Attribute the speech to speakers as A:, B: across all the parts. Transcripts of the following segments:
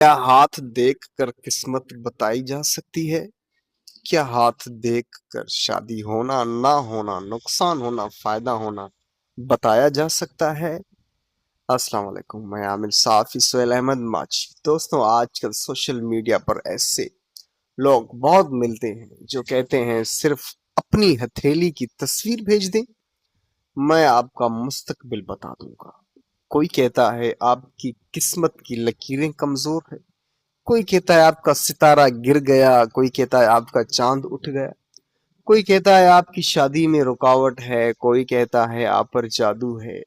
A: کیا ہاتھ دیکھ کر قسمت بتائی جا سکتی ہے؟ کیا ہاتھ دیکھ کر شادی ہونا، نہ ہونا، نقصان ہونا، فائدہ ہونا بتایا جا سکتا ہے؟ السلام علیکم، میں عامر صافی سہیل احمد ماچھی۔ دوستوں، آج کل سوشل میڈیا پر ایسے لوگ بہت ملتے ہیں جو کہتے ہیں صرف اپنی ہتھیلی کی تصویر بھیج دیں، میں آپ کا مستقبل بتا دوں گا۔ کوئی کہتا ہے آپ کی قسمت کی لکیریں کمزور ہے، کوئی کہتا ہے آپ کا ستارہ گر گیا، کوئی کہتا ہے آپ کا چاند اٹھ گیا، کوئی کہتا ہے آپ کی شادی میں رکاوٹ ہے، کوئی کہتا ہے آپ پر جادو ہے،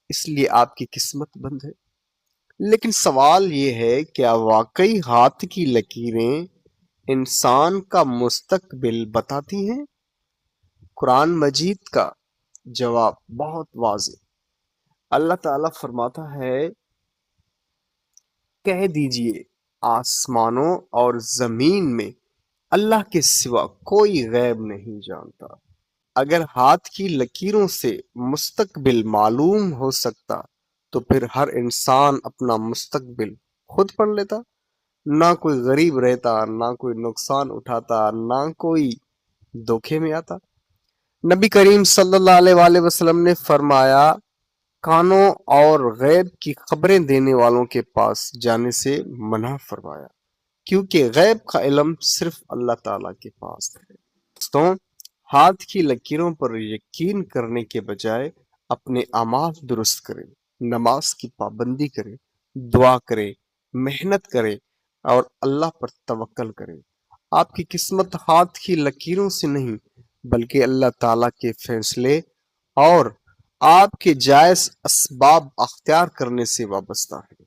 A: اس لیے آپ کی قسمت بند ہے۔ لیکن سوال یہ ہے، کیا واقعی ہاتھ کی لکیریں انسان کا مستقبل بتاتی ہیں؟ قرآن مجید کا جواب بہت واضح۔ اللہ تعالیٰ فرماتا ہے، کہہ دیجئے آسمانوں اور زمین میں اللہ کے سوا کوئی غیب نہیں جانتا۔ اگر ہاتھ کی لکیروں سے مستقبل معلوم ہو سکتا تو پھر ہر انسان اپنا مستقبل خود پڑھ لیتا، نہ کوئی غریب رہتا، نہ کوئی نقصان اٹھاتا، نہ کوئی دھوکے میں آتا۔ نبی کریم صلی اللہ علیہ وآلہ وسلم نے فرمایا، کانوں اور غیب کی خبریں دینے والوں کے پاس جانے سے منع فرمایا، کیونکہ غیب کا علم صرف اللہ تعالیٰ کے پاس ہے۔ دوستوں، ہاتھ کی لکیروں پر یقین کرنے کے بجائے اپنے اعمال درست کریں، نماز کی پابندی کریں، دعا کریں، محنت کریں اور اللہ پر توکل کریں۔ آپ کی قسمت ہاتھ کی لکیروں سے نہیں بلکہ اللہ تعالیٰ کے فیصلے اور آپ کے جائز اسباب اختیار کرنے سے وابستہ ہے۔